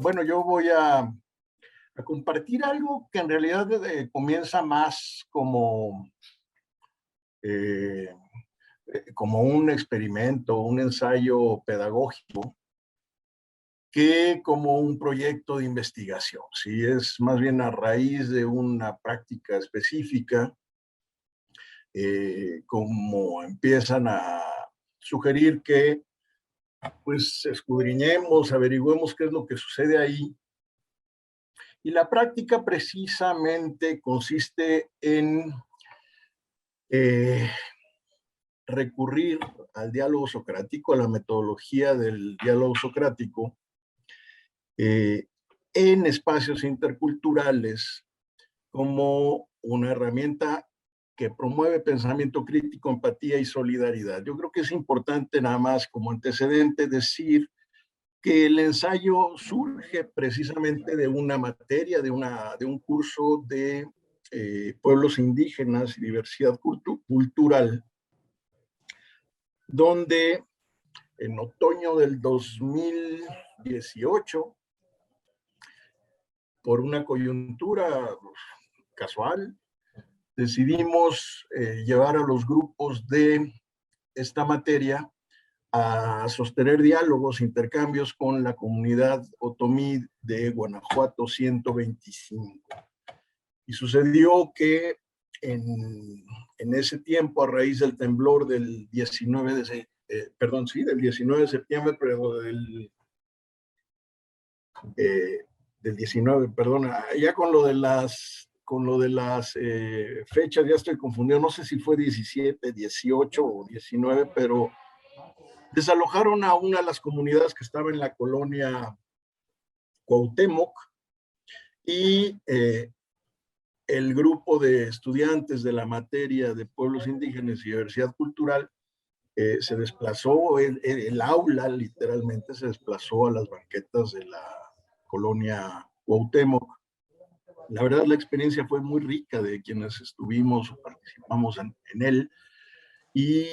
Bueno, yo voy a compartir algo que en realidad comienza más eh, como un experimento, un ensayo pedagógico, que como un proyecto de investigación. Sí, es más bien a raíz de una práctica específica, como empiezan a sugerir que pues escudriñemos, averigüemos qué es lo que sucede ahí. Y la práctica precisamente consiste en eh, recurrir al diálogo socrático, a la metodología del diálogo socrático, eh, en espacios interculturales como una herramienta que promueve pensamiento crítico, empatía y solidaridad. Yo creo que es importante nada más como antecedente decir que el ensayo surge precisamente de una materia, de un curso de pueblos indígenas y diversidad cultural, donde en otoño del 2018, por una coyuntura casual, decidimos llevar a los grupos de esta materia a sostener diálogos, intercambios con la comunidad otomí de Guanajuato 125. Y sucedió que en ese tiempo, a raíz del temblor del 19 de, del 19 de septiembre, pero del 19, perdona, ya con lo de las fechas ya estoy confundido, no sé si fue 17, 18 o 19, pero desalojaron a una de las comunidades que estaba en la colonia Cuauhtémoc y el grupo de estudiantes de la materia de pueblos indígenas y diversidad cultural se desplazó, el aula literalmente se desplazó a las banquetas de la colonia Cuauhtémoc. La verdad, la experiencia fue muy rica de quienes estuvimos o participamos en él. Y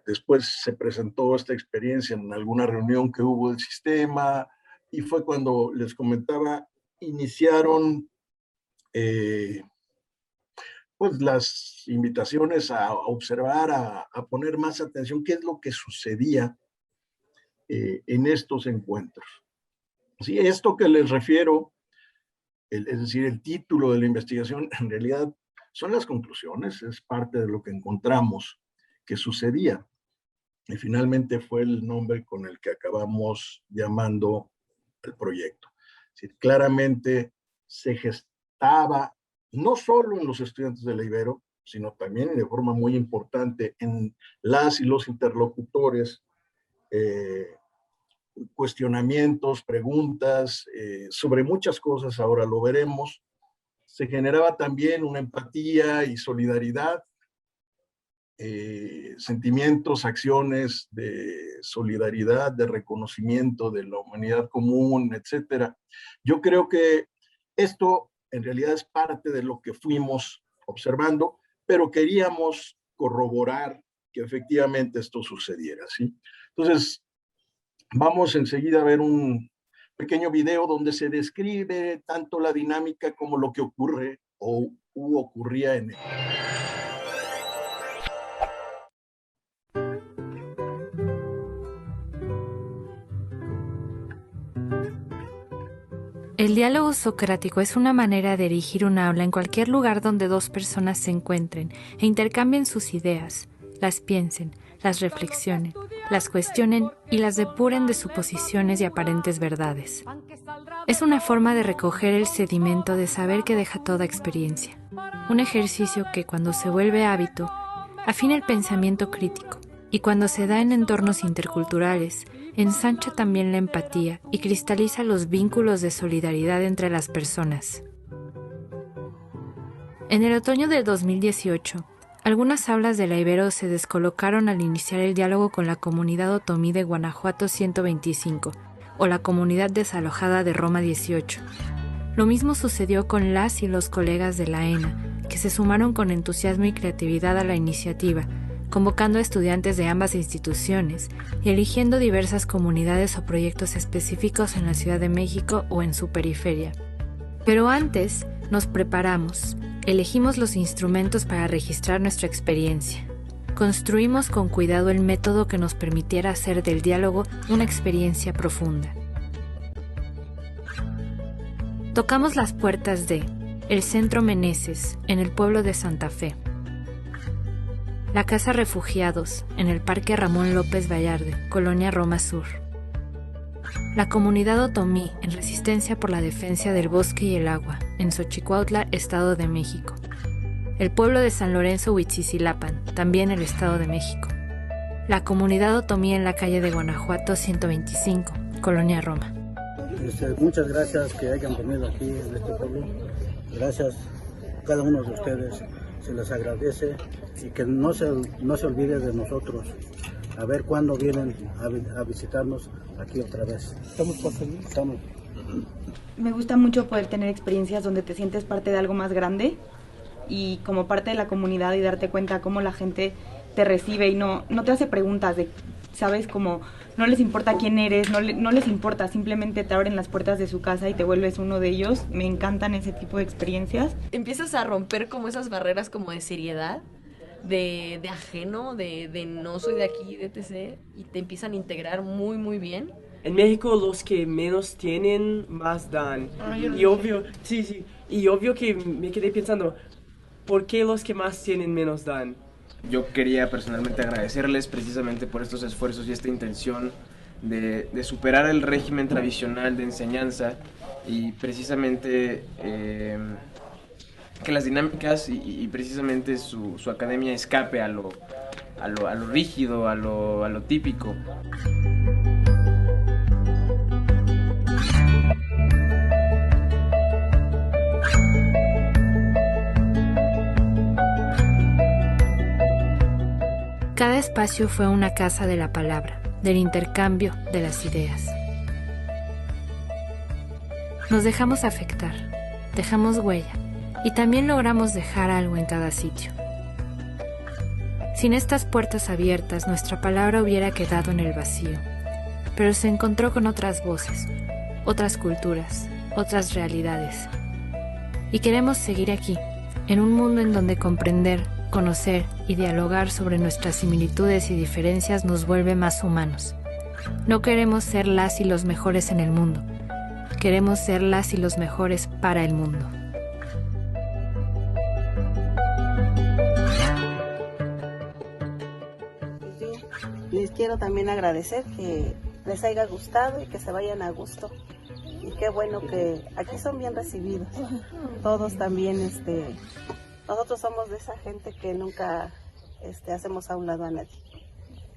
después se presentó esta experiencia en alguna reunión que hubo del sistema, y fue cuando les comentaba, iniciaron eh, pues las invitaciones a observar, a poner más atención qué es lo que sucedía en estos encuentros. Sí, esto que les refiero, es decir, el título de la investigación, en realidad son las conclusiones, es parte de lo que encontramos que sucedía. Y finalmente fue el nombre con el que acabamos llamando el proyecto. Es decir, claramente se gestaba no solo en los estudiantes de la Ibero, sino también de forma muy importante en las y los interlocutores, eh, cuestionamientos, preguntas sobre muchas cosas, ahora lo veremos. Se generaba también una empatía y solidaridad, sentimientos, acciones de solidaridad, de reconocimiento de la humanidad común, etcétera. Yo creo que esto en realidad es parte de lo que fuimos observando, pero queríamos corroborar que efectivamente esto sucediera, ¿sí? Entonces, vamos enseguida a ver un pequeño video donde se describe tanto la dinámica como lo que ocurre o ocurría en él. El diálogo socrático es una manera de erigir un aula en cualquier lugar donde dos personas se encuentren e intercambien sus ideas, las piensen, las reflexionen, las cuestionen y las depuren de suposiciones y aparentes verdades. Es una forma de recoger el sedimento de saber que deja toda experiencia, un ejercicio que cuando se vuelve hábito, afina el pensamiento crítico y cuando se da en entornos interculturales, ensancha también la empatía y cristaliza los vínculos de solidaridad entre las personas. En el otoño del 2018, algunas aulas de la Ibero se descolocaron al iniciar el diálogo con la comunidad otomí de Guanajuato 125 o la comunidad desalojada de Roma 18. Lo mismo sucedió con las y los colegas de la ENA, que se sumaron con entusiasmo y creatividad a la iniciativa, convocando a estudiantes de ambas instituciones y eligiendo diversas comunidades o proyectos específicos en la Ciudad de México o en su periferia. Pero antes, nos preparamos, elegimos los instrumentos para registrar nuestra experiencia. Construimos con cuidado el método que nos permitiera hacer del diálogo una experiencia profunda. Tocamos las puertas de el Centro Meneses, en el pueblo de Santa Fe; la Casa Refugiados, en el Parque Ramón López Vallarde, Colonia Roma Sur; la Comunidad Otomí, en Resistencia por la Defensa del Bosque y el Agua, en Xochicuautla, Estado de México; el pueblo de San Lorenzo Huitzicilapan, también el Estado de México; la Comunidad Otomí en la calle de Guanajuato 125, Colonia Roma. Muchas gracias que hayan venido aquí en este pueblo. Gracias a cada uno de ustedes, se les agradece, y que no se olvide de nosotros. A ver cuándo vienen a visitarnos aquí otra vez. ¿Estamos por seguir? Estamos. Me gusta mucho poder tener experiencias donde te sientes parte de algo más grande y como parte de la comunidad, y darte cuenta cómo la gente te recibe y no te hace preguntas de, ¿sabes? Como no les importa quién eres, no les importa, simplemente te abren las puertas de su casa y te vuelves uno de ellos. Me encantan ese tipo de experiencias. Empiezas a romper como esas barreras como de seriedad, de ajeno, de no soy de aquí, de etc. Y te empiezan a integrar muy, muy bien. En México los que menos tienen, más dan. Y obvio, sí, y obvio que me quedé pensando, ¿por qué los que más tienen menos dan? Yo quería personalmente agradecerles precisamente por estos esfuerzos y esta intención de superar el régimen tradicional de enseñanza y precisamente que las dinámicas y precisamente su academia escape a lo rígido, a lo típico. Cada espacio fue una casa de la palabra, del intercambio de las ideas. Nos dejamos afectar, dejamos huella y también logramos dejar algo en cada sitio. Sin estas puertas abiertas, nuestra palabra hubiera quedado en el vacío, pero se encontró con otras voces, otras culturas, otras realidades. Y queremos seguir aquí, en un mundo en donde comprender, conocer y dialogar sobre nuestras similitudes y diferencias nos vuelve más humanos. No queremos ser las y los mejores en el mundo. Queremos ser las y los mejores para el mundo. Les quiero también agradecer que les haya gustado y que se vayan a gusto. Y qué bueno que aquí son bien recibidos. Todos también, nosotros somos de esa gente que nunca hacemos a un lado a nadie.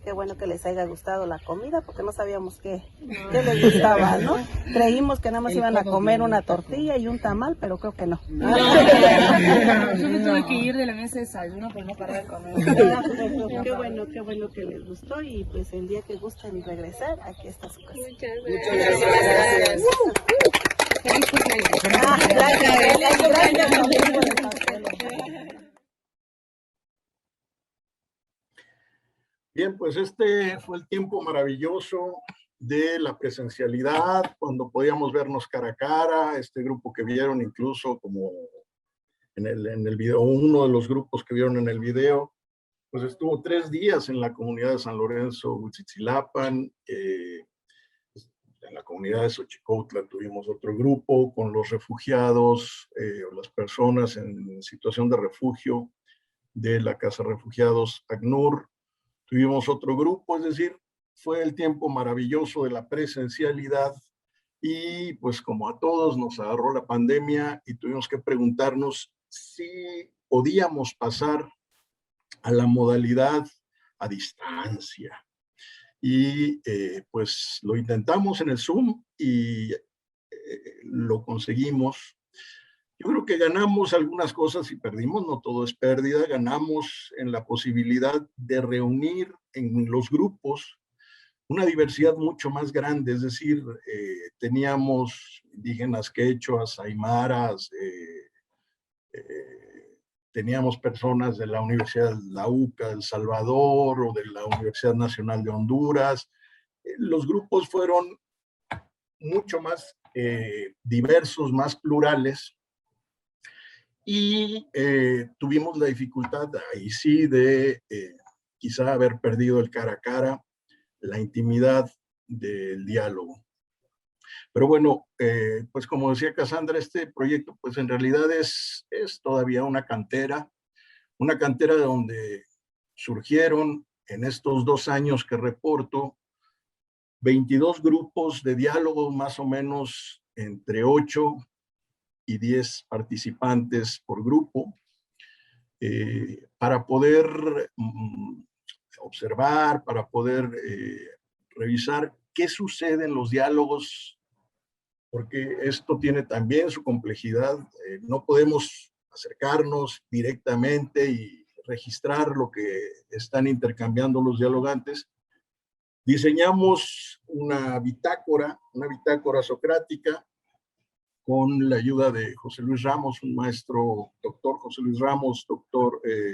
Qué bueno que les haya gustado la comida, porque no sabíamos qué les gustaba, ¿no? Creímos que nada más iban a comer una tortilla y un tamal, pero creo que no. Yo me tuve que ir de la mesa de desayuno por no parar de comer. Qué bueno que les gustó, y pues el día que gusten regresar, aquí está su casa. Muchas gracias. Bien, pues este fue el tiempo maravilloso de la presencialidad, cuando podíamos vernos cara a cara, este grupo que vieron incluso como en el video, uno de los grupos que vieron en el video, pues estuvo 3 días en la comunidad de San Lorenzo Huitzicilapan. En la comunidad de Xochicuautla tuvimos otro grupo con los refugiados o las personas en situación de refugio de la Casa Refugiados ACNUR. Tuvimos otro grupo, es decir, fue el tiempo maravilloso de la presencialidad, y pues como a todos nos agarró la pandemia y tuvimos que preguntarnos si podíamos pasar a la modalidad a distancia. Y pues lo intentamos en el Zoom y lo conseguimos. Yo creo que ganamos algunas cosas y perdimos, no todo es pérdida. Ganamos en la posibilidad de reunir en los grupos una diversidad mucho más grande, es decir, teníamos indígenas quechuas, aymaras, teníamos personas de la Universidad de la UCA de El Salvador o de la Universidad Nacional de Honduras. Los grupos fueron mucho más diversos, más plurales, y tuvimos la dificultad, ahí sí, de quizá haber perdido el cara a cara, la intimidad del diálogo. Pero bueno, pues como decía Cassandra, este proyecto pues en realidad es todavía una cantera de donde surgieron en estos 2 años que reporto 22 grupos de diálogo, más o menos entre 8 y 10 participantes por grupo, para poder observar, para poder revisar qué sucede en los diálogos, porque esto tiene también su complejidad. No podemos acercarnos directamente y registrar lo que están intercambiando los dialogantes. Diseñamos una bitácora socrática, con la ayuda de José Luis Ramos, un maestro, doctor José Luis Ramos,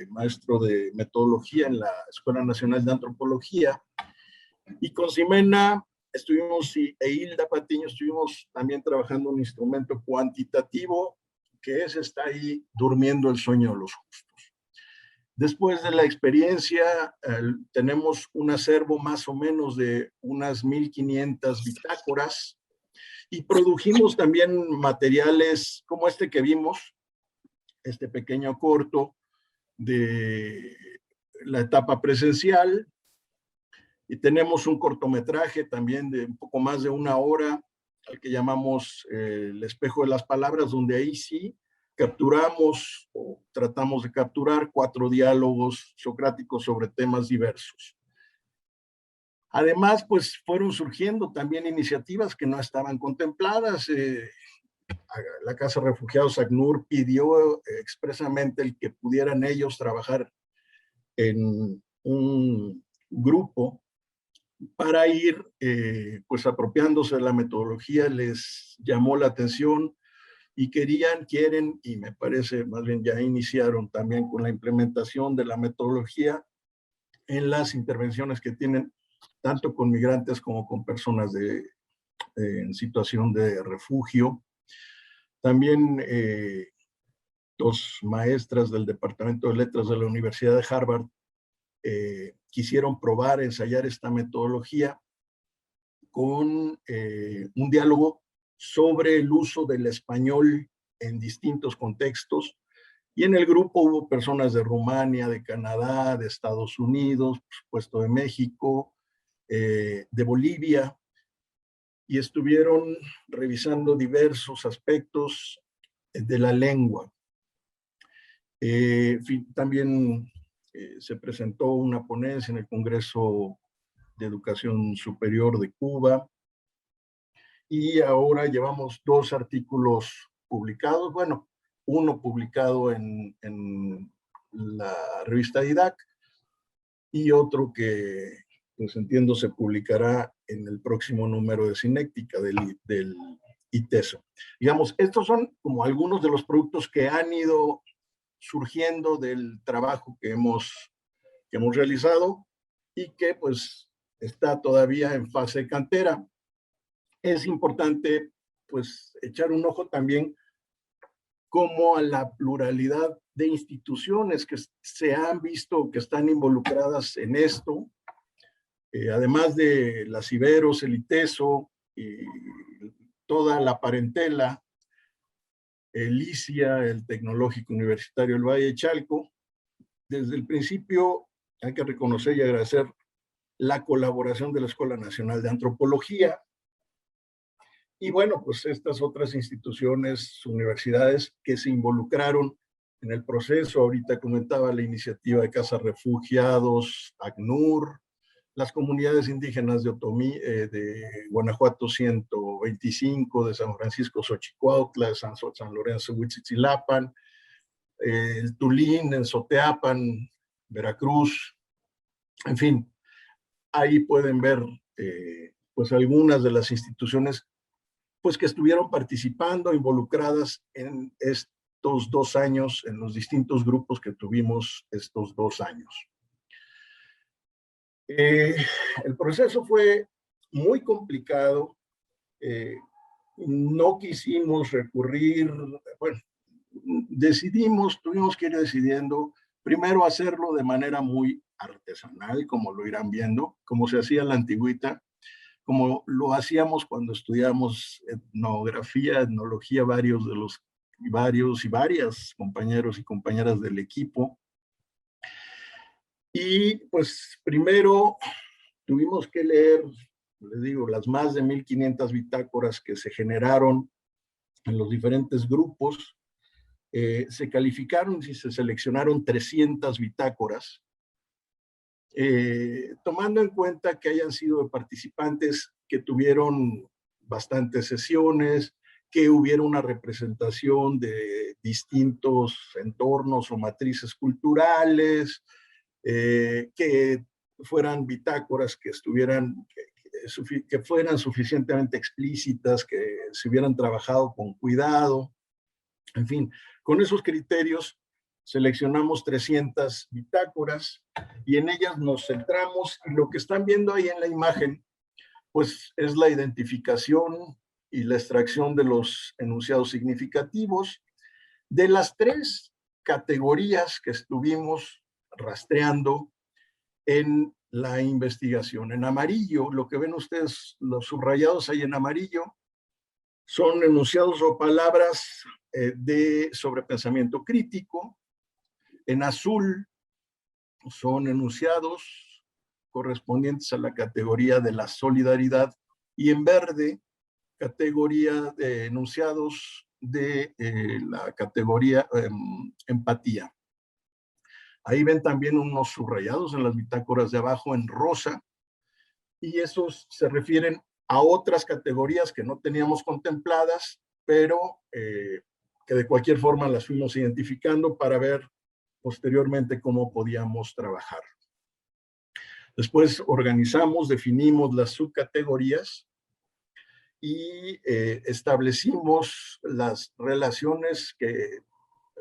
maestro de metodología en la Escuela Nacional de Antropología. Y con Ximena e Hilda Patiño estuvimos también trabajando un instrumento cuantitativo, que está ahí durmiendo el sueño de los justos. Después de la experiencia, tenemos un acervo más o menos de unas 1,500 bitácoras, y produjimos también materiales como este que vimos, este pequeño corto de la etapa presencial, y tenemos un cortometraje también de un poco más de 1 hora, al que llamamos El espejo de las palabras, donde ahí sí capturamos o tratamos de capturar 4 diálogos socráticos sobre temas diversos. Además, pues fueron surgiendo también iniciativas que no estaban contempladas. La Casa de Refugiados ACNUR pidió expresamente el que pudieran ellos trabajar en un grupo para ir pues apropiándose de la metodología. Les llamó la atención y quieren, y me parece más bien ya iniciaron también con la implementación de la metodología en las intervenciones que tienen tanto con migrantes como con personas en situación de refugio. También 2 maestras del Departamento de Letras de la Universidad de Harvard quisieron ensayar esta metodología con un diálogo sobre el uso del español en distintos contextos. Y en el grupo hubo personas de Rumania, de Canadá, de Estados Unidos, por supuesto de México, de Bolivia, y estuvieron revisando diversos aspectos de la lengua. También se presentó una ponencia en el Congreso de Educación Superior de Cuba, y ahora llevamos 2 artículos publicados, bueno, uno publicado en la revista Didac, y otro que, pues entiendo, se publicará en el próximo número de Cinéctica del ITESO. Digamos, estos son como algunos de los productos que han ido surgiendo del trabajo que hemos realizado, y que pues está todavía en fase de cantera. Es importante pues echar un ojo también como a la pluralidad de instituciones que se han visto que están involucradas en esto, además de las Iberos, el ITESO y toda la parentela, el ICIA, el Tecnológico Universitario del Valle de Chalco. Desde el principio hay que reconocer y agradecer la colaboración de la Escuela Nacional de Antropología, y bueno, pues estas otras instituciones, universidades que se involucraron en el proceso. Ahorita comentaba la iniciativa de Casa Refugiados, ACNUR, las comunidades indígenas de Otomí, de Guanajuato 125, de San Francisco Xochicuautla, de San Lorenzo Huitzilapan, el Tulín en Soteapan, Veracruz, en fin, ahí pueden ver pues algunas de las instituciones pues que estuvieron participando, involucradas en estos 2 años, en los distintos grupos que tuvimos estos 2 años. El proceso fue muy complicado. No quisimos recurrir, bueno, tuvimos que ir decidiendo, primero hacerlo de manera muy artesanal, como lo irán viendo, como se hacía la antigüita, como lo hacíamos cuando estudiamos etnografía, etnología, varios y varias compañeros y compañeras del equipo. Y pues primero tuvimos que leer, les digo, las más de 1500 bitácoras que se generaron en los diferentes grupos. Se calificaron y se seleccionaron 300 bitácoras, tomando en cuenta que hayan sido participantes que tuvieron bastantes sesiones, que hubiera una representación de distintos entornos o matrices culturales, que fueran bitácoras que fueran suficientemente explícitas, que se hubieran trabajado con cuidado. En fin, con esos criterios seleccionamos 300 bitácoras y en ellas nos centramos, y lo que están viendo ahí en la imagen, pues es la identificación y la extracción de los enunciados significativos de las 3 categorías que estuvimos rastreando en la investigación. En amarillo, lo que ven ustedes, los subrayados ahí en amarillo, son enunciados o palabras sobre pensamiento crítico. En azul son enunciados correspondientes a la categoría de la solidaridad, y en verde, categoría de enunciados de la categoría empatía. Ahí ven también unos subrayados en las bitácoras de abajo en rosa, y esos se refieren a otras categorías que no teníamos contempladas, pero que de cualquier forma las fuimos identificando para ver posteriormente cómo podíamos trabajar. Después organizamos, definimos las subcategorías y establecimos las relaciones que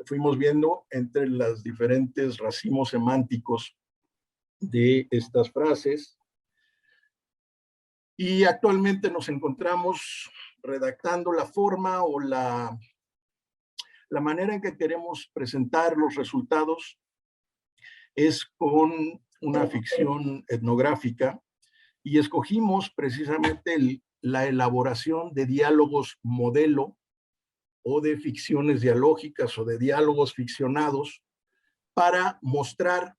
fuimos viendo entre los diferentes racimos semánticos de estas frases. Y actualmente nos encontramos redactando la forma o la manera en que queremos presentar los resultados es con una ficción etnográfica, y escogimos precisamente la elaboración de diálogos modelo o de ficciones dialógicas o de diálogos ficcionados para mostrar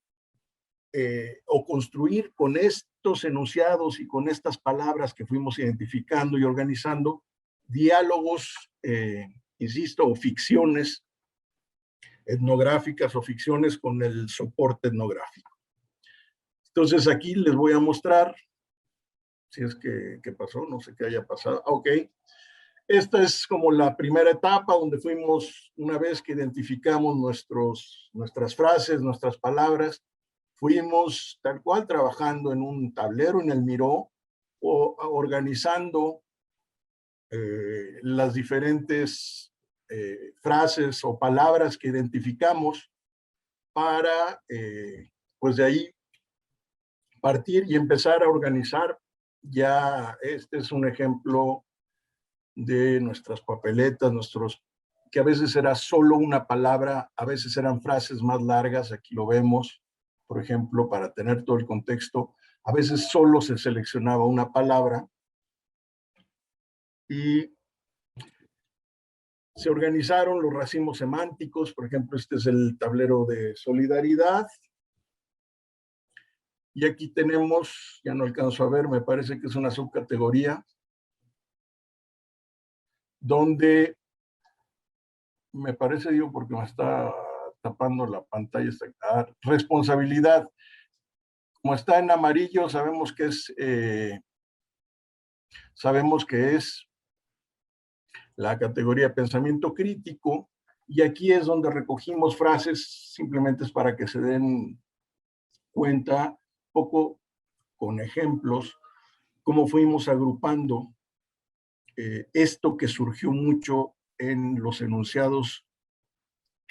o construir con estos enunciados y con estas palabras que fuimos identificando y organizando diálogos, insisto, o ficciones etnográficas o ficciones con el soporte etnográfico. Entonces aquí les voy a mostrar, si es que pasó, no sé qué haya pasado. Ok, esta es como la primera etapa donde fuimos, una vez que identificamos nuestras frases, nuestras palabras, fuimos tal cual trabajando en un tablero, en el Miro, o organizando las diferentes frases o palabras que identificamos para, pues de ahí, partir y empezar a organizar. Ya este es un ejemplo de nuestras papeletas, que a veces era solo una palabra, a veces eran frases más largas, aquí lo vemos, por ejemplo, para tener todo el contexto, a veces solo se seleccionaba una palabra, y se organizaron los racimos semánticos. Por ejemplo, este es el tablero de solidaridad, y aquí tenemos, ya no alcanzo a ver, me parece que es una subcategoría, donde me parece, digo, porque me está tapando la pantalla, responsabilidad. Como está en amarillo, sabemos que es la categoría de pensamiento crítico, y aquí es donde recogimos frases, simplemente es para que se den cuenta, un poco con ejemplos, cómo fuimos agrupando esto que surgió mucho en los enunciados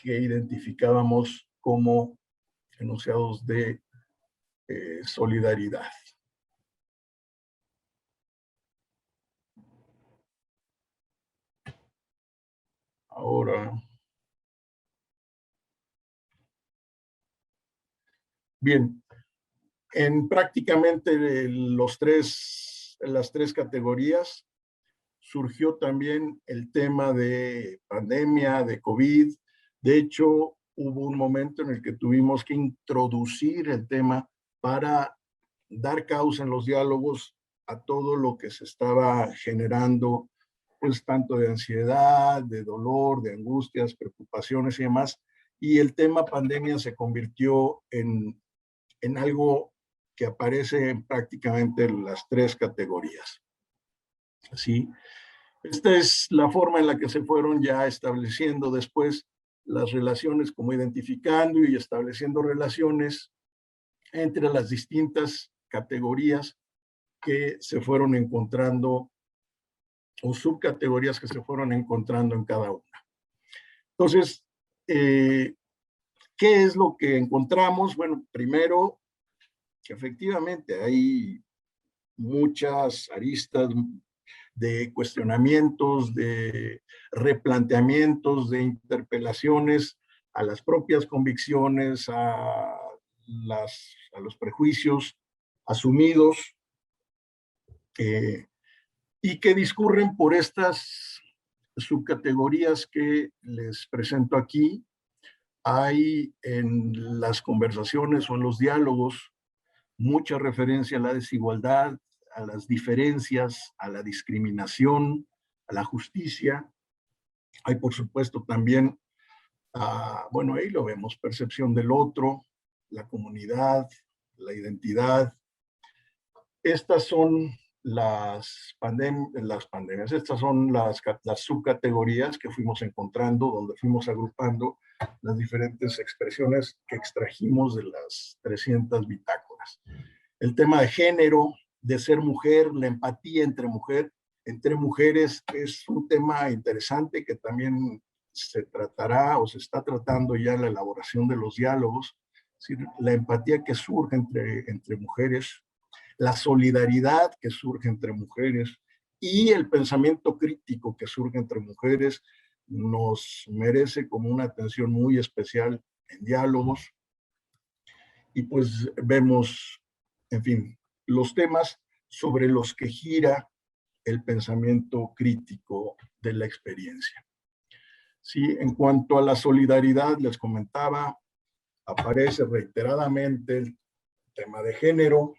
que identificábamos como enunciados de solidaridad. Ahora, bien, en prácticamente las tres categorías surgió también el tema de pandemia, de COVID. De hecho, hubo un momento en el que tuvimos que introducir el tema para dar causa en los diálogos a todo lo que se estaba generando, pues tanto de ansiedad, de dolor, de angustias, preocupaciones y demás. Y el tema pandemia se convirtió en algo que aparece en prácticamente las tres categorías. ¿Sí? Esta es la forma en la que se fueron ya estableciendo después las relaciones, como identificando y estableciendo relaciones entre las distintas categorías que se fueron encontrando o subcategorías que se fueron encontrando en cada una. Entonces, ¿qué es lo que encontramos? Bueno, primero, que efectivamente hay muchas aristas de cuestionamientos, de replanteamientos, de interpelaciones a las propias convicciones, a los prejuicios asumidos, y que discurren por estas subcategorías que les presento aquí. Hay en las conversaciones o en los diálogos mucha referencia a la desigualdad, a las diferencias, a la discriminación, a la justicia. Hay, por supuesto, también, bueno, ahí lo vemos, percepción del otro, la comunidad, la identidad. Estas son las pandemias, estas son las subcategorías que fuimos encontrando, donde fuimos agrupando las diferentes expresiones que extrajimos de las 300 bitácoras. El tema de género, de ser mujer, la empatía entre mujeres es un tema interesante que también se tratará o se está tratando ya en la elaboración de los diálogos. Es decir, la empatía que surge entre mujeres, la solidaridad que surge entre mujeres y el pensamiento crítico que surge entre mujeres nos merece como una atención muy especial en diálogos. Y pues vemos, en fin, los temas sobre los que gira el pensamiento crítico de la experiencia. Sí, en cuanto a la solidaridad, les comentaba, aparece reiteradamente el tema de género,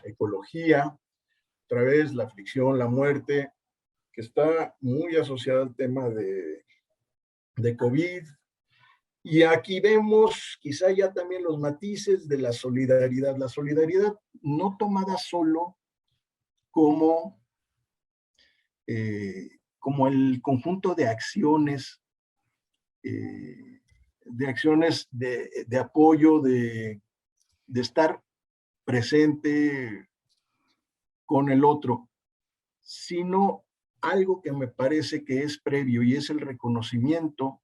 ecología, otra vez la aflicción, la muerte, que está muy asociada al tema de COVID. Y aquí vemos quizá ya también los matices de la solidaridad no tomada solo como el conjunto de acciones, de apoyo, de estar presente con el otro, sino algo que me parece que es previo y es el reconocimiento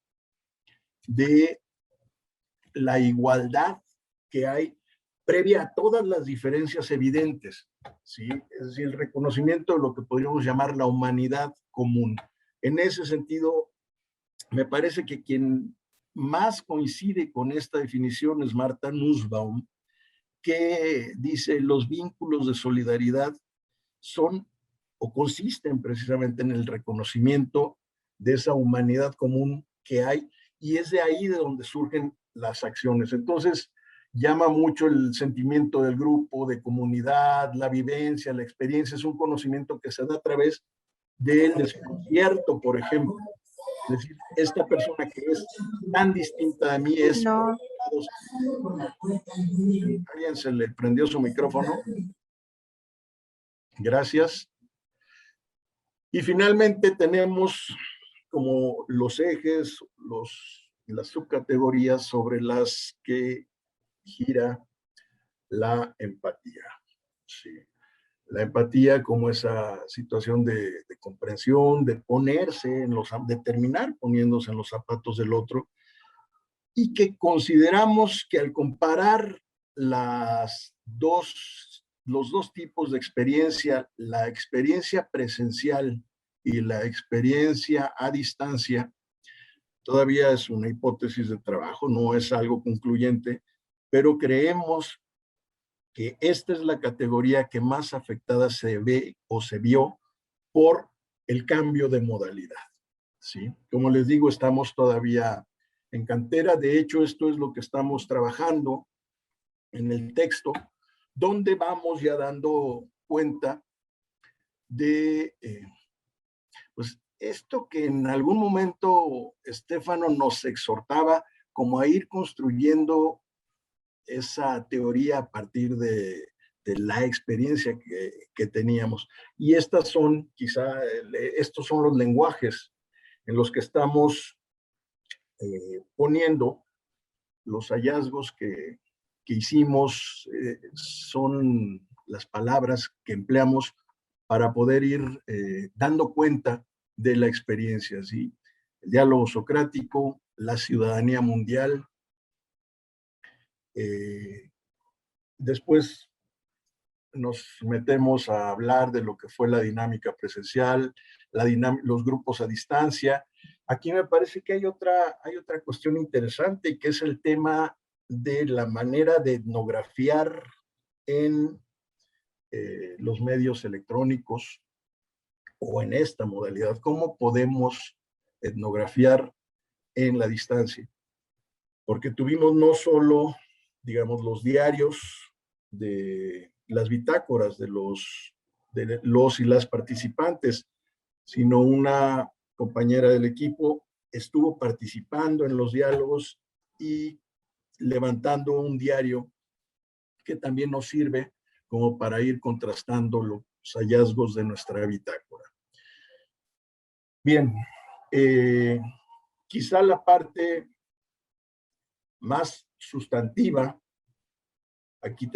de la igualdad que hay previa a todas las diferencias evidentes, ¿sí? Es decir, el reconocimiento de lo que podríamos llamar la humanidad común. En ese sentido, me parece que quien más coincide con esta definición es Martha Nussbaum, que dice los vínculos de solidaridad son o consisten precisamente en el reconocimiento de esa humanidad común que hay, y es de ahí de donde surgen las acciones. Entonces, llama mucho el sentimiento del grupo, de comunidad, la vivencia, la experiencia, es un conocimiento que se da a través del desconcierto, por ejemplo. Es decir, esta persona que es tan distinta de mí es... No. ¿Alguien se le prendió su micrófono? Gracias. Y finalmente tenemos como los ejes, las subcategorías sobre las que gira la empatía. Sí. La empatía como esa situación de comprensión, de ponerse de terminar poniéndose en los zapatos del otro, y que consideramos que al comparar los dos tipos de experiencia, la experiencia presencial y la experiencia a distancia, todavía es una hipótesis de trabajo, no es algo concluyente, pero creemos que esta es la categoría que más afectada se ve o se vio por el cambio de modalidad, ¿sí? Como les digo, estamos todavía en cantera. De hecho, esto es lo que estamos trabajando en el texto, donde vamos ya dando cuenta de pues esto que en algún momento Stefano nos exhortaba como a ir construyendo esa teoría a partir de la experiencia que teníamos. Y estos son los lenguajes en los que estamos poniendo los hallazgos que hicimos, son las palabras que empleamos para poder ir dando cuenta de la experiencia, ¿sí? El diálogo socrático, la ciudadanía mundial. Después nos metemos a hablar de lo que fue la dinámica presencial, los grupos a distancia. Aquí me parece que hay otra cuestión interesante, que es el tema de la manera de etnografiar en los medios electrónicos o en esta modalidad. ¿Cómo podemos etnografiar en la distancia? Porque tuvimos no solo, digamos, los diarios de las bitácoras de los y las participantes, sino una compañera del equipo estuvo participando en los diálogos y levantando un diario que también nos sirve como para ir contrastando los hallazgos de nuestra bitácora. Bien, quizá la parte más sustantiva, aquí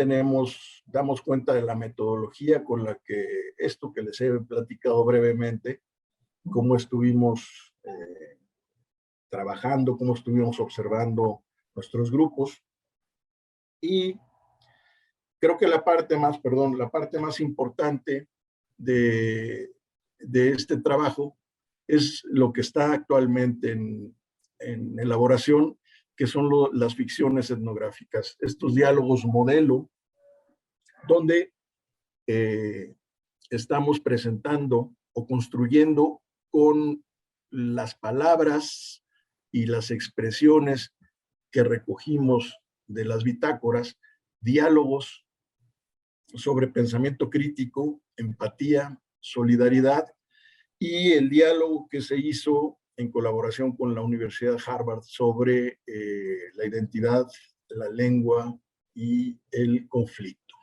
damos cuenta de la metodología con la que esto que les he platicado brevemente, cómo estuvimos trabajando, cómo estuvimos observando nuestros grupos. Y creo que la parte más importante de este trabajo es lo que está actualmente en elaboración, que son las ficciones etnográficas, estos diálogos modelo, donde estamos presentando o construyendo con las palabras y las expresiones que recogimos de las bitácoras, diálogos sobre pensamiento crítico, empatía, solidaridad, y el diálogo que se hizo en colaboración con la Universidad de Harvard sobre la identidad, la lengua y el conflicto.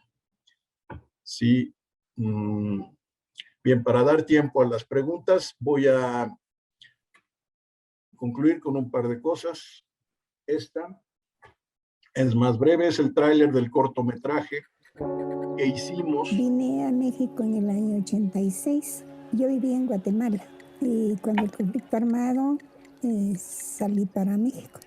Sí. Bien, para dar tiempo a las preguntas, voy a concluir con un par de cosas. Esta es más breve, es el tráiler del cortometraje que hicimos. Vine a México en el año 86. Yo vivía en Guatemala y cuando el conflicto armado salí para México.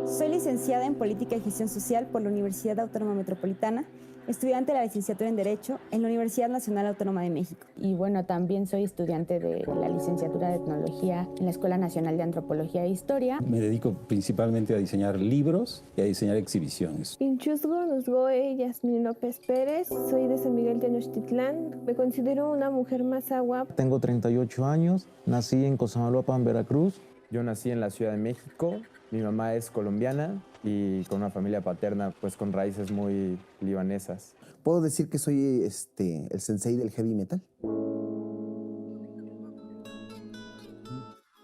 Soy licenciada en Política y Gestión Social por la Universidad Autónoma Metropolitana, estudiante de la licenciatura en Derecho en la Universidad Nacional Autónoma de México. Y bueno, también soy estudiante de la licenciatura de Etnología en la Escuela Nacional de Antropología e Historia. Me dedico principalmente a diseñar libros y a diseñar exhibiciones. Inchusgo Nuzgoe Yasmín López Pérez, soy de San Miguel Tenochtitlán, me considero una mujer mazahua. Tengo 38 años, nací en Cosamaloapan, Veracruz. Yo nací en la Ciudad de México, mi mamá es colombiana y con una familia paterna pues con raíces muy libanesas. ¿Puedo decir que soy el sensei del heavy metal?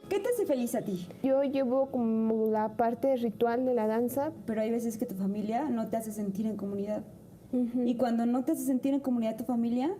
¿Qué te hace feliz a ti? Yo llevo como la parte ritual de la danza. Pero hay veces que tu familia no te hace sentir en comunidad. Y cuando no te hace sentir en comunidad tu familia,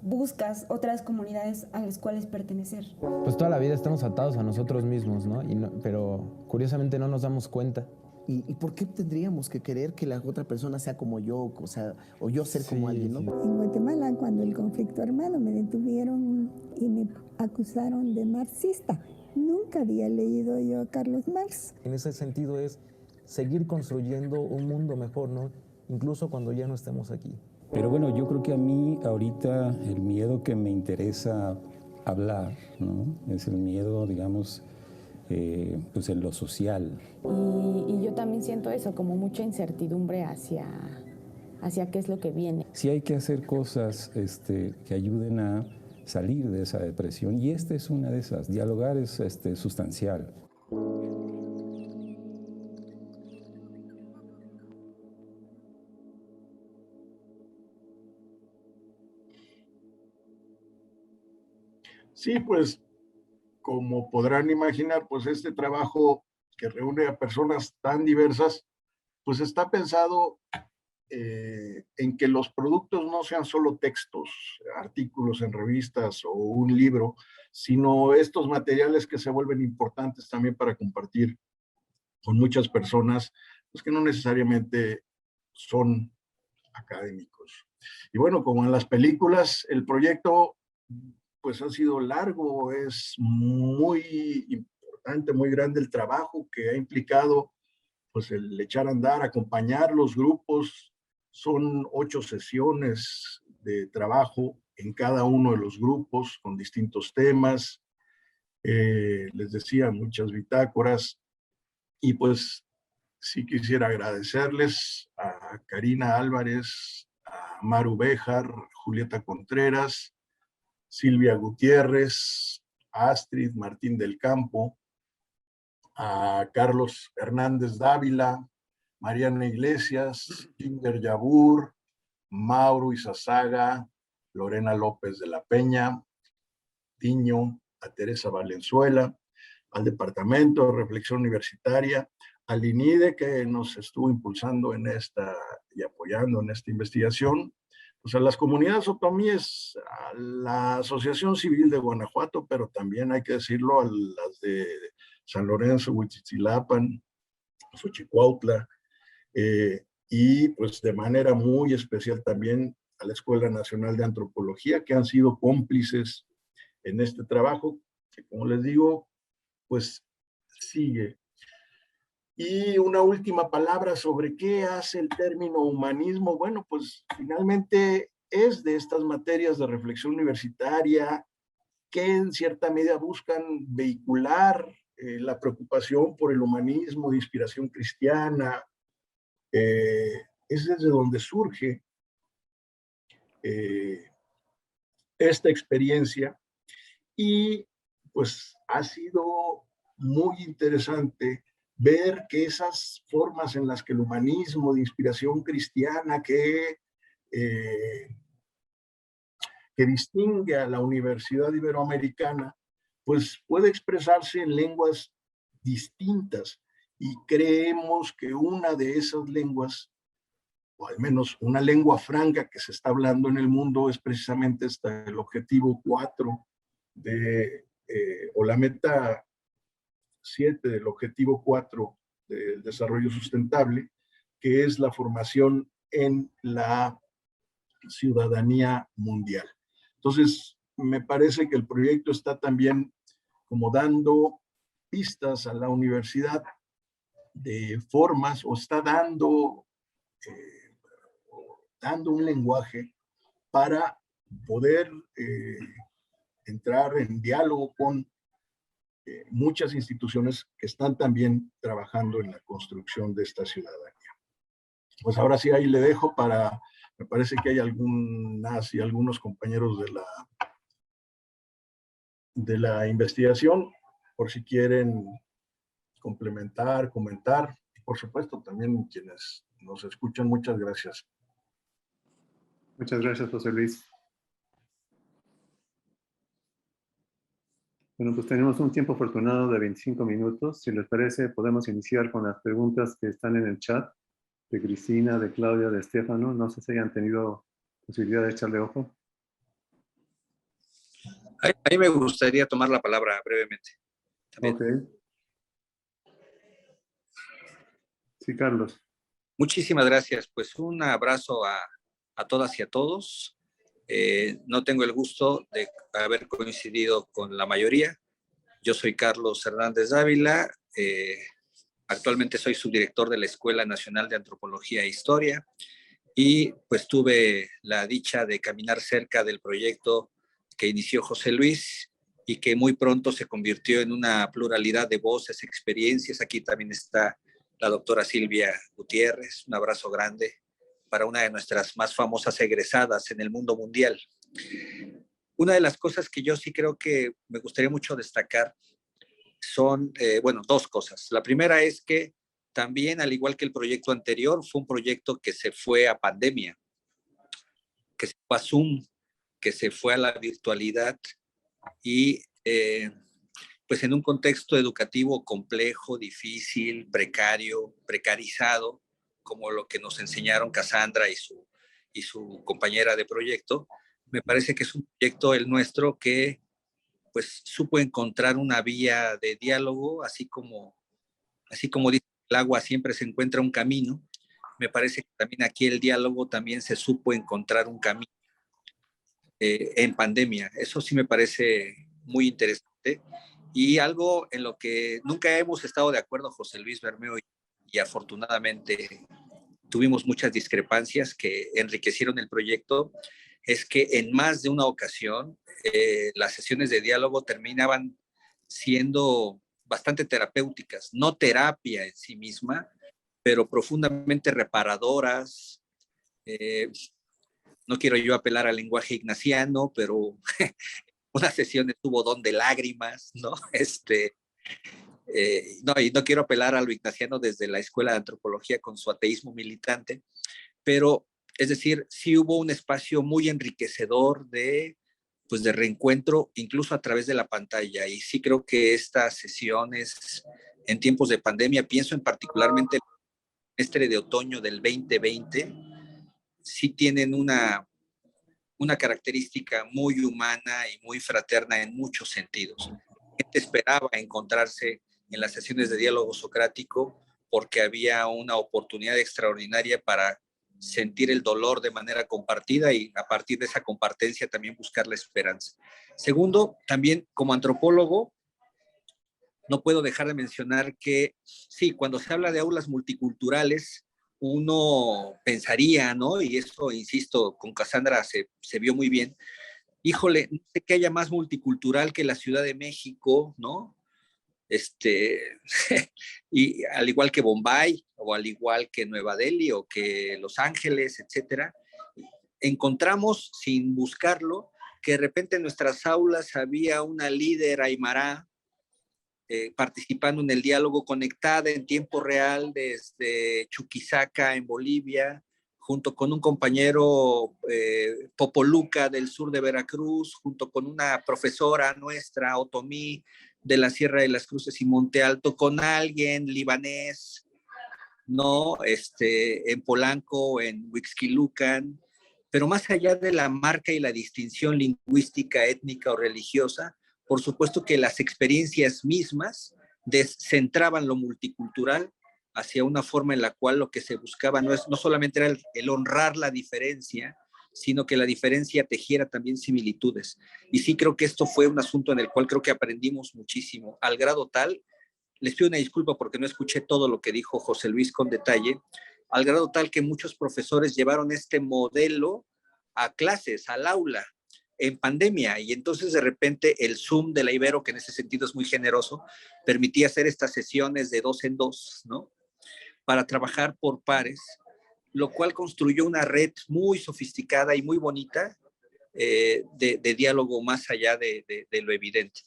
buscas otras comunidades a las cuales pertenecer. Pues toda la vida estamos atados a nosotros mismos, ¿no? Pero curiosamente no nos damos cuenta. ¿Y por qué tendríamos que querer que la otra persona sea como yo, o sea, o yo ser como alguien, ¿no? En Guatemala, cuando el conflicto armado, me detuvieron y me acusaron de marxista. Nunca había leído yo a Carlos Marx. En ese sentido es seguir construyendo un mundo mejor, ¿no? Incluso cuando ya no estemos aquí. Pero bueno, yo creo que a mí ahorita el miedo que me interesa hablar, ¿no? Es el miedo, digamos, pues en lo social. Y yo también siento eso, como mucha incertidumbre hacia qué es lo que viene. Sí hay que hacer cosas que ayuden a salir de esa depresión, y esta es una de esas. Dialogar es sustancial. Sí, pues como podrán imaginar, pues este trabajo que reúne a personas tan diversas, pues está pensado en que los productos no sean solo textos, artículos en revistas o un libro, sino estos materiales que se vuelven importantes también para compartir con muchas personas, pues que no necesariamente son académicos. Y bueno, como en las películas, el proyecto pues ha sido largo, es muy importante, muy grande el trabajo que ha implicado pues el echar a andar, acompañar los grupos. Son 8 sesiones de trabajo en cada uno de los grupos con distintos temas. Les decía, muchas bitácoras. Y pues sí quisiera agradecerles a Karina Álvarez, a Maru Béjar, Julieta Contreras, Silvia Gutiérrez, a Astrid Martín del Campo, a Carlos Hernández Dávila, Mariana Iglesias, Kinder Yabur, Mauro Izazaga, Lorena López de la Peña, Tiño, a Teresa Valenzuela, al Departamento de Reflexión Universitaria, al INIDE, que nos estuvo impulsando en esta y apoyando en esta investigación, pues a las comunidades otomíes, a la Asociación Civil de Guanajuato, pero también hay que decirlo a las de San Lorenzo, Huichilapan, Xochicuautla, y pues de manera muy especial también a la Escuela Nacional de Antropología, que han sido cómplices en este trabajo, que como les digo, pues sigue. Y una última palabra sobre qué hace el término humanismo. Bueno, pues finalmente es de estas materias de reflexión universitaria que en cierta medida buscan vehicular la preocupación por el humanismo de inspiración cristiana. Es desde donde surge esta experiencia, y pues ha sido muy interesante ver que esas formas en las que el humanismo de inspiración cristiana que distingue a la Universidad Iberoamericana, pues puede expresarse en lenguas distintas, y creemos que una de esas lenguas, o al menos una lengua franca que se está hablando en el mundo, es precisamente el objetivo 4 o la meta 7 del objetivo 4 del desarrollo sustentable, que es la formación en la ciudadanía mundial. Entonces, me parece que el proyecto está también como dando pistas a la universidad de formas, o está dando un lenguaje para poder entrar en diálogo con muchas instituciones que están también trabajando en la construcción de esta ciudadanía. Pues ahora sí, ahí le dejo me parece que hay algunos compañeros de la investigación, por si quieren complementar, comentar, y por supuesto también quienes nos escuchan. Muchas gracias. Muchas gracias, José Luis. Bueno, pues tenemos un tiempo afortunado de 25 minutos. Si les parece, podemos iniciar con las preguntas que están en el chat, de Cristina, de Claudia, de Estefano. No sé si hayan tenido posibilidad de echarle ojo. A mí me gustaría tomar la palabra brevemente. También. Ok. Sí, Carlos. Muchísimas gracias. Pues un abrazo a todas y a todos. No tengo el gusto de haber coincidido con la mayoría. Yo soy Carlos Hernández Dávila. Actualmente soy subdirector de la Escuela Nacional de Antropología e Historia y pues tuve la dicha de caminar cerca del proyecto que inició José Luis y que muy pronto se convirtió en una pluralidad de voces, experiencias. Aquí también está la doctora Silvia Gutiérrez. Un abrazo grande para una de nuestras más famosas egresadas en el mundo mundial. Una de las cosas que yo sí creo que me gustaría mucho destacar son, bueno, dos cosas. La primera es que también, al igual que el proyecto anterior, fue un proyecto que se fue a pandemia, que se fue a Zoom, que se fue a la virtualidad y pues en un contexto educativo complejo, difícil, precario, precarizado, como lo que nos enseñaron Cassandra y su compañera de proyecto. Me parece que es un proyecto el nuestro que pues supo encontrar una vía de diálogo, así como dice el agua siempre se encuentra un camino. Me parece que también aquí el diálogo también se supo encontrar un camino en pandemia. Eso sí me parece muy interesante y algo en lo que nunca hemos estado de acuerdo José Luis Bermeo y afortunadamente tuvimos muchas discrepancias que enriquecieron el proyecto, es que en más de una ocasión las sesiones de diálogo terminaban siendo bastante terapéuticas, no terapia en sí misma, pero profundamente reparadoras. No quiero yo apelar al lenguaje ignaciano, pero una sesión estuvo don de lágrimas, ¿no? No, y no quiero apelar a lo ignaciano desde la Escuela de Antropología con su ateísmo militante, pero es decir, sí hubo un espacio muy enriquecedor de reencuentro, incluso a través de la pantalla. Y sí creo que estas sesiones en tiempos de pandemia, pienso en particularmente el semestre de otoño del 2020, sí tienen una característica muy humana y muy fraterna en muchos sentidos. La gente esperaba encontrarse en las sesiones de diálogo socrático porque había una oportunidad extraordinaria para sentir el dolor de manera compartida y a partir de esa compartencia también buscar la esperanza. Segundo, también como antropólogo, no puedo dejar de mencionar que sí, cuando se habla de aulas multiculturales, uno pensaría, ¿no? Y esto, insisto, con Cassandra se vio muy bien. Híjole, no sé que haya más multicultural que la Ciudad de México, ¿no? Y al igual que Bombay, o al igual que Nueva Delhi, o que Los Ángeles, etcétera, encontramos, sin buscarlo, que de repente en nuestras aulas había una líder aymara participando en el diálogo, conectada en tiempo real desde Chuquisaca, en Bolivia, junto con un compañero Popoluca del sur de Veracruz, junto con una profesora nuestra, Otomí, de la Sierra de las Cruces y Monte Alto, con alguien libanés, ¿no? En Polanco, en Huixquilucan, pero más allá de la marca y la distinción lingüística, étnica o religiosa, por supuesto que las experiencias mismas descentraban lo multicultural hacia una forma en la cual lo que se buscaba no solamente era el honrar la diferencia, sino que la diferencia tejiera también similitudes. Y sí creo que esto fue un asunto en el cual creo que aprendimos muchísimo, al grado tal, les pido una disculpa porque no escuché todo lo que dijo José Luis con detalle, al grado tal que muchos profesores llevaron este modelo a clases, al aula, en pandemia, y entonces de repente el Zoom de la Ibero, que en ese sentido es muy generoso, permitía hacer estas sesiones de 2 en 2, ¿no? Para trabajar por pares, lo cual construyó una red muy sofisticada y muy bonita de diálogo más allá de lo evidente.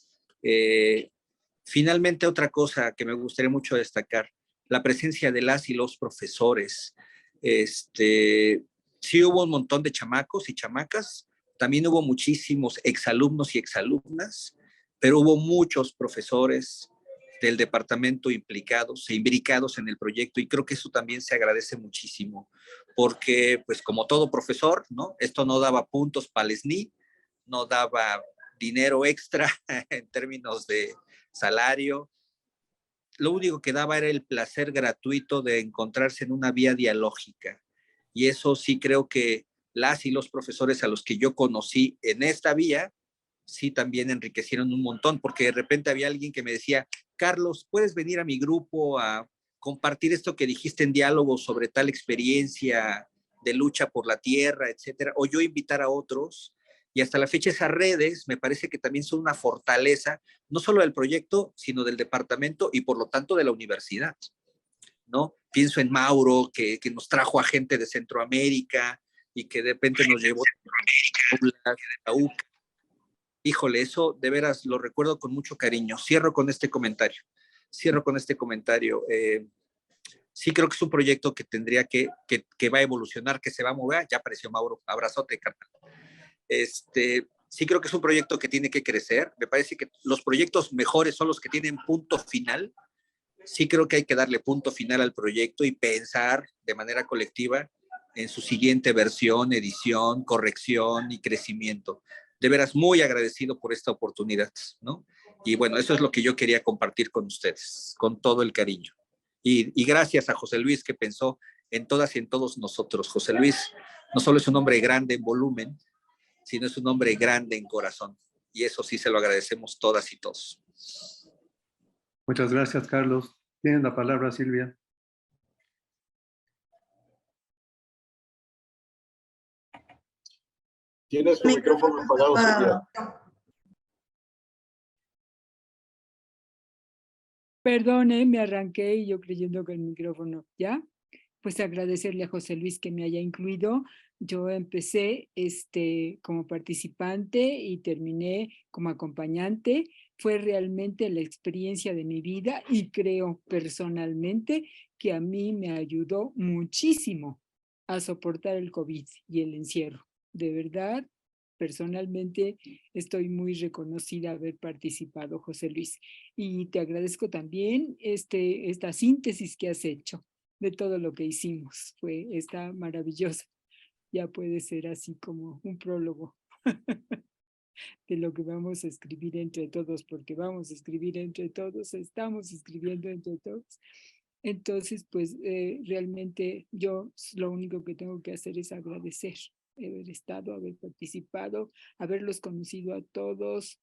Finalmente, otra cosa que me gustaría mucho destacar, la presencia de las y los profesores. Sí hubo un montón de chamacos y chamacas, también hubo muchísimos exalumnos y exalumnas, pero hubo muchos profesores del departamento implicados e imbricados en el proyecto, y creo que eso también se agradece muchísimo, porque pues como todo profesor, ¿no? Esto no daba puntos para el SNI, no daba dinero extra en términos de salario, lo único que daba era el placer gratuito de encontrarse en una vía dialógica. Y eso sí creo que las y los profesores a los que yo conocí en esta vía, sí también enriquecieron un montón, porque de repente había alguien que me decía, Carlos, ¿puedes venir a mi grupo a compartir esto que dijiste en diálogo sobre tal experiencia de lucha por la tierra, etcétera? O yo invitar a otros. Y hasta la fecha esas redes me parece que también son una fortaleza, no solo del proyecto, sino del departamento y por lo tanto de la universidad, ¿no? Pienso en Mauro, que nos trajo a gente de Centroamérica y que de repente nos llevó a la UCA. Híjole, eso de veras lo recuerdo con mucho cariño. Cierro con este comentario. Sí creo que es un proyecto que tendría que va a evolucionar, que se va a mover. Ya apareció Mauro, abrazote, carnal. Sí creo que es un proyecto que tiene que crecer. Me parece que los proyectos mejores son los que tienen punto final. Sí creo que hay que darle punto final al proyecto y pensar de manera colectiva en su siguiente versión, edición, corrección y crecimiento. De veras, muy agradecido por esta oportunidad, ¿no? Y bueno, eso es lo que yo quería compartir con ustedes, con todo el cariño. Y gracias a José Luis, que pensó en todas y en todos nosotros. José Luis no solo es un hombre grande en volumen, sino es un hombre grande en corazón. Y eso sí se lo agradecemos todas y todos. Muchas gracias, Carlos. Tienen la palabra, Silvia. Tienes tu micrófono apagado, Silvia. Perdone, me arranqué y yo creyendo que el micrófono, ¿ya? Pues agradecerle a José Luis que me haya incluido. Yo empecé como participante y terminé como acompañante. Fue realmente la experiencia de mi vida y creo personalmente que a mí me ayudó muchísimo a soportar el COVID y el encierro. De verdad, personalmente estoy muy reconocida haber participado, José Luis. Y te agradezco también esta síntesis que has hecho de todo lo que hicimos. Está maravillosa. Ya puede ser así como un prólogo de lo que vamos a escribir entre todos, porque vamos a escribir entre todos, estamos escribiendo entre todos. Entonces, pues realmente yo lo único que tengo que hacer es agradecer haber estado, haber participado, haberlos conocido a todos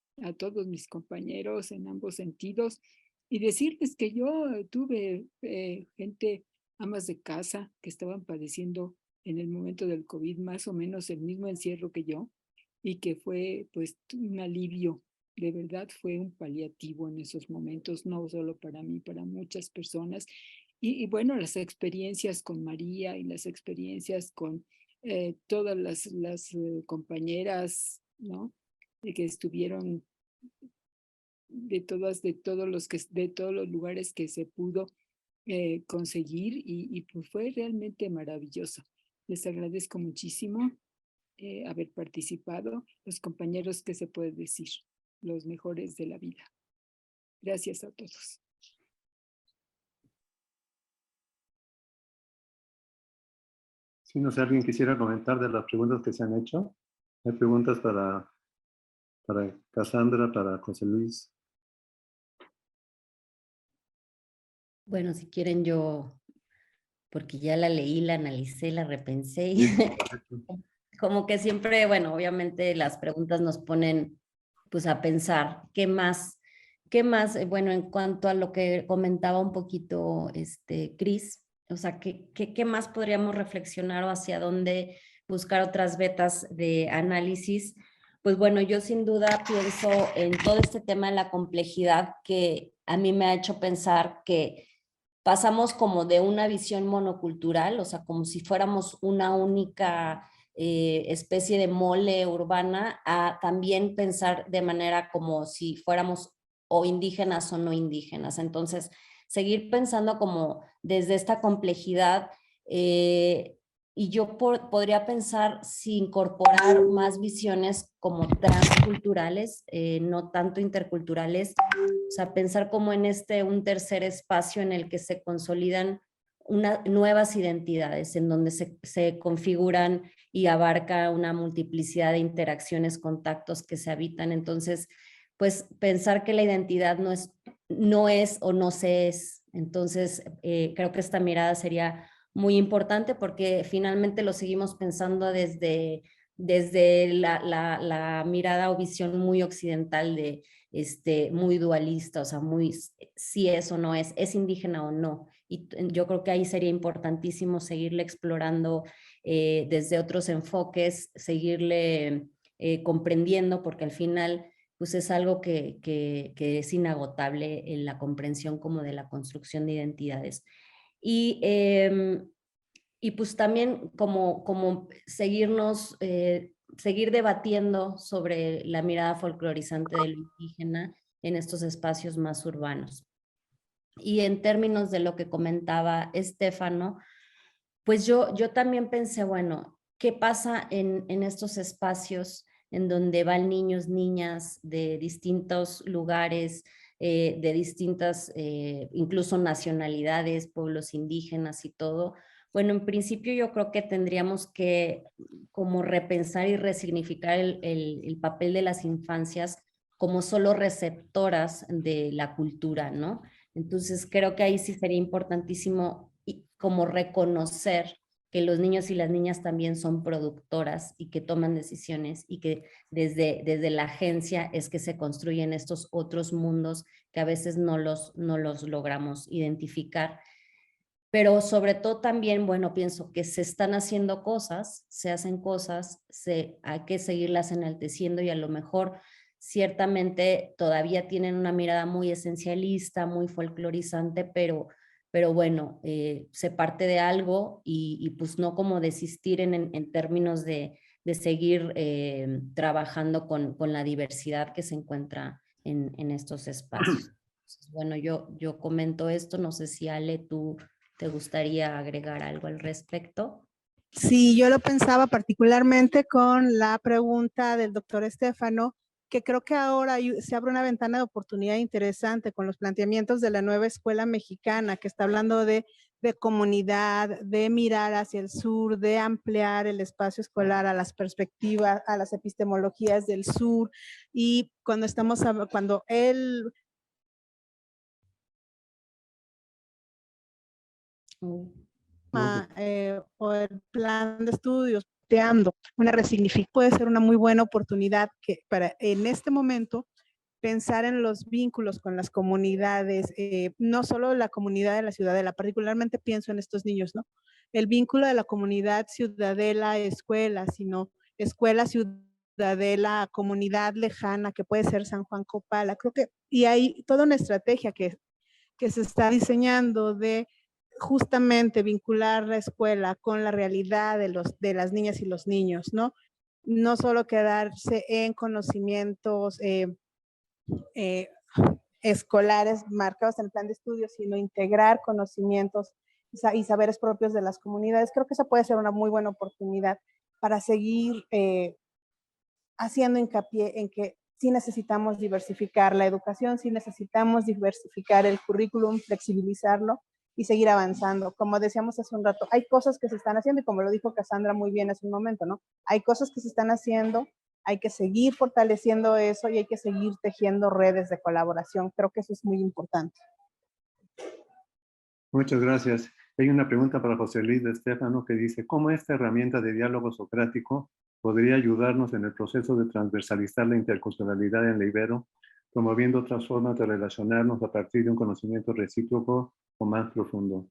mis compañeros en ambos sentidos y decirles que yo tuve gente, amas de casa, que estaban padeciendo en el momento del COVID más o menos el mismo encierro que yo y que fue pues un alivio, de verdad fue un paliativo en esos momentos, no solo para mí, para muchas personas. Y bueno, las experiencias con María y las experiencias con todas las compañeras, ¿no? Que estuvieron de todos los lugares que se pudo conseguir y pues fue realmente maravilloso. Les agradezco muchísimo haber participado, los compañeros, ¿qué se puede decir? Los mejores de la vida. Gracias a todos. Si no sé, alguien quisiera comentar de las preguntas que se han hecho. Hay preguntas para Cassandra, para José Luis. Bueno, si quieren yo, porque ya la leí, la analicé, la repensé. Como que siempre, bueno, obviamente las preguntas nos ponen pues a pensar qué más, bueno, en cuanto a lo que comentaba un poquito Cris, o sea, ¿qué más podríamos reflexionar o hacia dónde buscar otras vetas de análisis? Pues bueno, yo sin duda pienso en todo este tema de la complejidad que a mí me ha hecho pensar que pasamos como de una visión monocultural, o sea, como si fuéramos una única especie de mole urbana, a también pensar de manera como si fuéramos o indígenas o no indígenas. Entonces, seguir pensando como desde esta complejidad y yo podría pensar si incorporar más visiones como transculturales, no tanto interculturales, o sea, pensar como en un tercer espacio en el que se consolidan nuevas identidades, en donde se configuran y abarca una multiplicidad de interacciones, contactos que se habitan. Entonces, pues pensar que la identidad no es o no se es. Entonces, creo que esta mirada sería muy importante porque finalmente lo seguimos pensando desde la mirada o visión muy occidental de muy dualista, o sea, muy si es o no es indígena o no. Y yo creo que ahí sería importantísimo seguirle explorando desde otros enfoques, seguirle comprendiendo, porque al final pues es algo que es inagotable en la comprensión como de la construcción de identidades. Y pues también como seguirnos, seguir debatiendo sobre la mirada folclorizante del indígena en estos espacios más urbanos. Y en términos de lo que comentaba Estefano, pues yo también pensé, bueno, ¿qué pasa en estos espacios en donde van niños, niñas de distintos lugares, de distintas, incluso nacionalidades, pueblos indígenas y todo? Bueno, en principio yo creo que tendríamos que como repensar y resignificar el papel de las infancias como solo receptoras de la cultura, ¿no? Entonces creo que ahí sí sería importantísimo como reconocer que los niños y las niñas también son productoras y que toman decisiones y que desde la agencia es que se construyen estos otros mundos que a veces no los logramos identificar. Pero sobre todo también, bueno, pienso que se están haciendo cosas, se hacen cosas, hay que seguirlas enalteciendo y a lo mejor ciertamente todavía tienen una mirada muy esencialista, muy folclorizante, pero bueno, se parte de algo y pues no como desistir en términos de seguir trabajando con la diversidad que se encuentra en estos espacios. Entonces, bueno, yo comento esto, no sé si Ale, tú ¿te gustaría agregar algo al respecto? Sí, yo lo pensaba particularmente con la pregunta del doctor Estefano, que creo que ahora se abre una ventana de oportunidad interesante con los planteamientos de la nueva escuela mexicana, que está hablando de comunidad, de mirar hacia el sur, de ampliar el espacio escolar a las perspectivas, a las epistemologías del sur. Y cuando él... o el plan de estudios, una resignificación, puede ser una muy buena oportunidad para en este momento pensar en los vínculos con las comunidades, no solo la comunidad de la ciudadela, particularmente pienso en estos niños, ¿no? El vínculo de la comunidad ciudadela escuela, sino escuela ciudadela, comunidad lejana, que puede ser San Juan Copala. Creo que, y hay toda una estrategia que se está diseñando de justamente vincular la escuela con la realidad de las niñas y los niños, ¿no? No solo quedarse en conocimientos escolares marcados en el plan de estudios, sino integrar conocimientos y saberes propios de las comunidades. Creo que esa puede ser una muy buena oportunidad para seguir haciendo hincapié en que sí necesitamos diversificar la educación, sí necesitamos diversificar el currículum, flexibilizarlo y seguir avanzando. Como decíamos hace un rato, hay cosas que se están haciendo y como lo dijo Cassandra muy bien hace un momento, ¿no? Hay cosas que se están haciendo, hay que seguir fortaleciendo eso y hay que seguir tejiendo redes de colaboración. Creo que eso es muy importante. Muchas gracias. Hay una pregunta para José Luis de Estefano que dice, ¿cómo esta herramienta de diálogo socrático podría ayudarnos en el proceso de transversalizar la interculturalidad en la Ibero, promoviendo otras formas de relacionarnos a partir de un conocimiento recíproco o más profundo?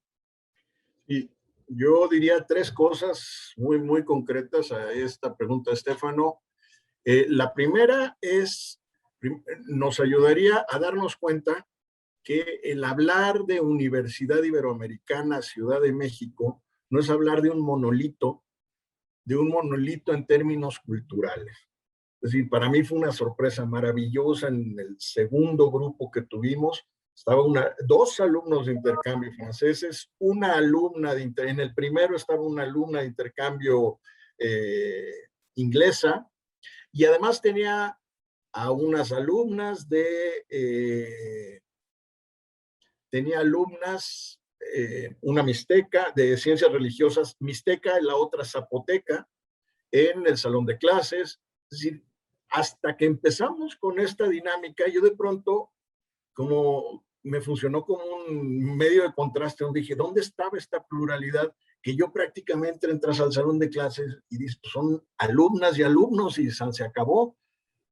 Y yo diría tres cosas muy concretas a esta pregunta de Estefano. La primera es, nos ayudaría a darnos cuenta que el hablar de Universidad Iberoamericana, Ciudad de México, no es hablar de un monolito en términos culturales. Es decir, para mí fue una sorpresa maravillosa en el segundo grupo que tuvimos. Estaban dos alumnos de intercambio franceses, una alumna en el primero estaba una alumna de intercambio inglesa, y además tenía a unas alumnas tenía alumnas, una mixteca de ciencias religiosas mixteca y la otra zapoteca en el salón de clases. Es decir, hasta que empezamos con esta dinámica, yo de pronto, como me funcionó como un medio de contraste, dije, ¿dónde estaba esta pluralidad? Que yo prácticamente entras al salón de clases y dices, pues son alumnas y alumnos y se acabó.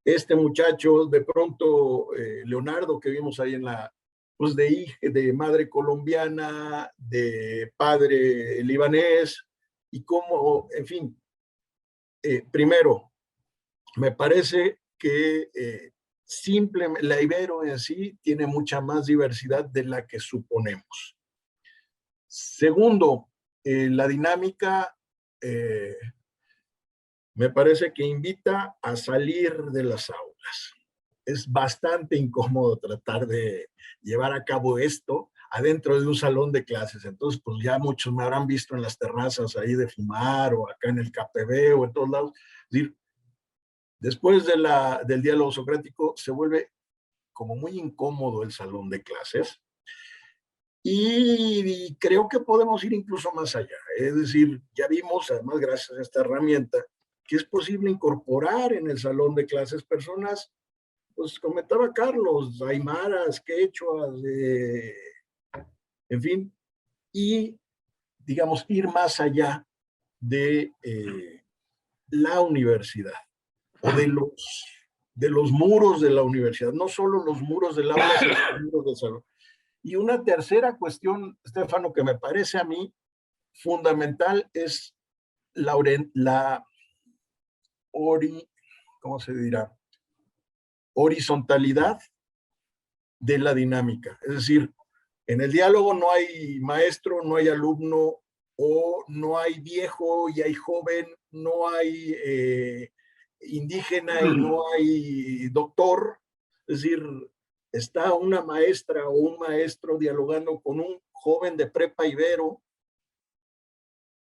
Este muchacho, de pronto, Leonardo, que vimos ahí en la, pues de madre colombiana, de padre libanés, y cómo, en fin, primero, me parece que simplemente la Ibero en sí tiene mucha más diversidad de la que suponemos. Segundo, la dinámica me parece que invita a salir de las aulas. Es bastante incómodo tratar de llevar a cabo esto adentro de un salón de clases. Entonces, pues ya muchos me habrán visto en las terrazas ahí de fumar, o acá en el KPB, o en todos lados. Es decir, después del diálogo socrático se vuelve como muy incómodo el salón de clases, y creo que podemos ir incluso más allá. Es decir, ya vimos, además gracias a esta herramienta, que es posible incorporar en el salón de clases personas, pues comentaba Carlos, aymaras, quechuas, en fin, y digamos ir más allá de la universidad, o de los muros de la universidad, no solo los muros del aula, sino los muros del salón. Y una tercera cuestión, Stefano, que me parece a mí fundamental es ¿cómo se dirá? Horizontalidad de la dinámica. Es decir, en el diálogo no hay maestro, no hay alumno, o no hay viejo y hay joven, no hay indígena y no hay doctor. Es decir, está una maestra o un maestro dialogando con un joven de prepa ibero,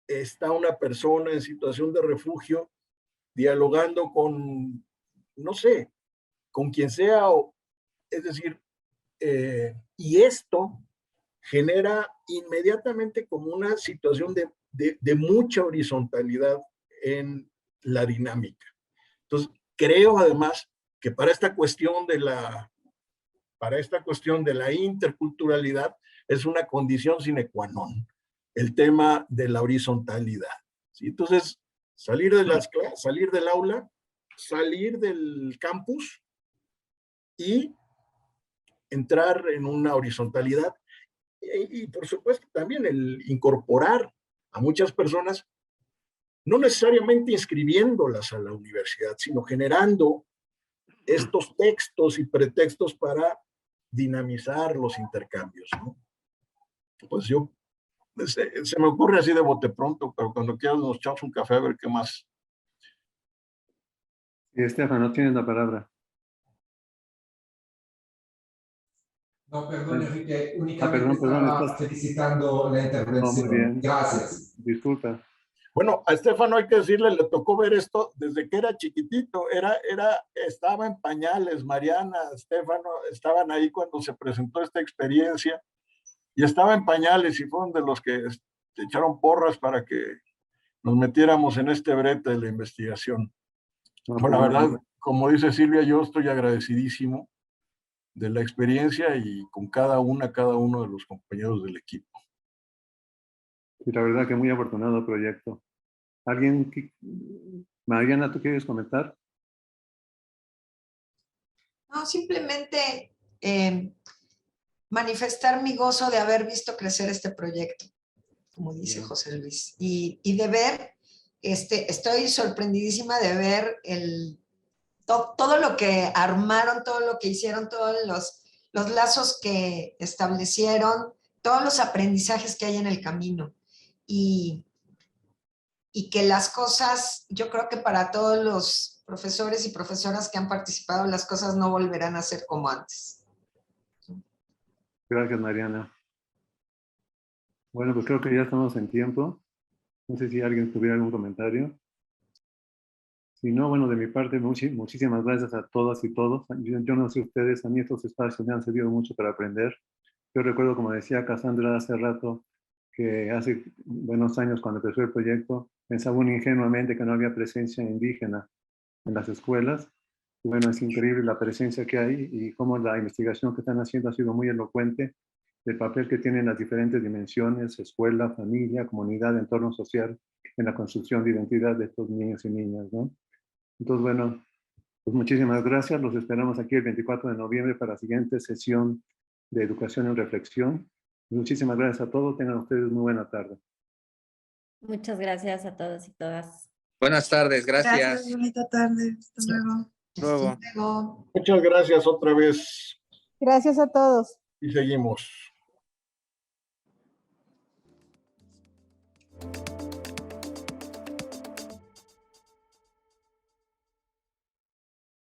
está una persona en situación de refugio dialogando con, no sé, con quien sea, es decir, y esto genera inmediatamente como una situación de mucha horizontalidad en la dinámica. Entonces, creo además que para esta cuestión de la interculturalidad es una condición sine qua non, el tema de la horizontalidad. ¿Sí? Entonces, salir del aula, salir del campus y entrar en una horizontalidad, y por supuesto también el incorporar a muchas personas, no necesariamente inscribiéndolas a la universidad, sino generando estos textos y pretextos para dinamizar los intercambios, ¿no? Pues se me ocurre así de bote pronto, pero cuando quieras nos echamos un café a ver qué más. Y Estefano, tienes la palabra. No, perdón, Enrique, únicamente estaba felicitando la intervención. No, muy bien. Gracias. Disculpa. Bueno, a Estefano hay que decirle, le tocó ver esto desde que era chiquitito, estaba en pañales. Mariana, Estefano, estaban ahí cuando se presentó esta experiencia, y estaba en pañales, y fueron de los que echaron porras para que nos metiéramos en este brete de la investigación. Bueno, la verdad, como dice Silvia, yo estoy agradecidísimo de la experiencia y con cada uno de los compañeros del equipo. Y la verdad que muy afortunado proyecto. Mariana, ¿tú quieres comentar? No, simplemente manifestar mi gozo de haber visto crecer este proyecto, como dice José Luis, y de ver, estoy sorprendidísima de ver todo lo que armaron, todo lo que hicieron, todos los lazos que establecieron, todos los aprendizajes que hay en el camino. Y que las cosas, yo creo que para todos los profesores y profesoras que han participado, las cosas no volverán a ser como antes. Gracias, Mariana. Bueno, pues creo que ya estamos en tiempo. No sé si alguien tuviera algún comentario. Si no, bueno, de mi parte, muchísimas gracias a todas y todos. Yo no sé ustedes, a mí estos espacios me han servido mucho para aprender. Yo recuerdo, como decía Cassandra hace rato, que hace buenos años, cuando empezó el proyecto, pensaba ingenuamente que no había presencia indígena en las escuelas, Bueno, es increíble la presencia que hay y cómo la investigación que están haciendo ha sido muy elocuente del papel que tienen las diferentes dimensiones, escuela, familia, comunidad, entorno social, en la construcción de identidad de estos niños y niñas, ¿no? Entonces, bueno, pues muchísimas gracias. Los esperamos aquí el 24 de noviembre para la siguiente sesión de Educación en Reflexión. Muchísimas gracias a todos. Tengan ustedes muy buena tarde. Muchas gracias a todos y todas. Buenas tardes, gracias. Gracias, bonita tarde. Hasta luego. Luego. Hasta luego. Muchas gracias otra vez Gracias a todos. y seguimos.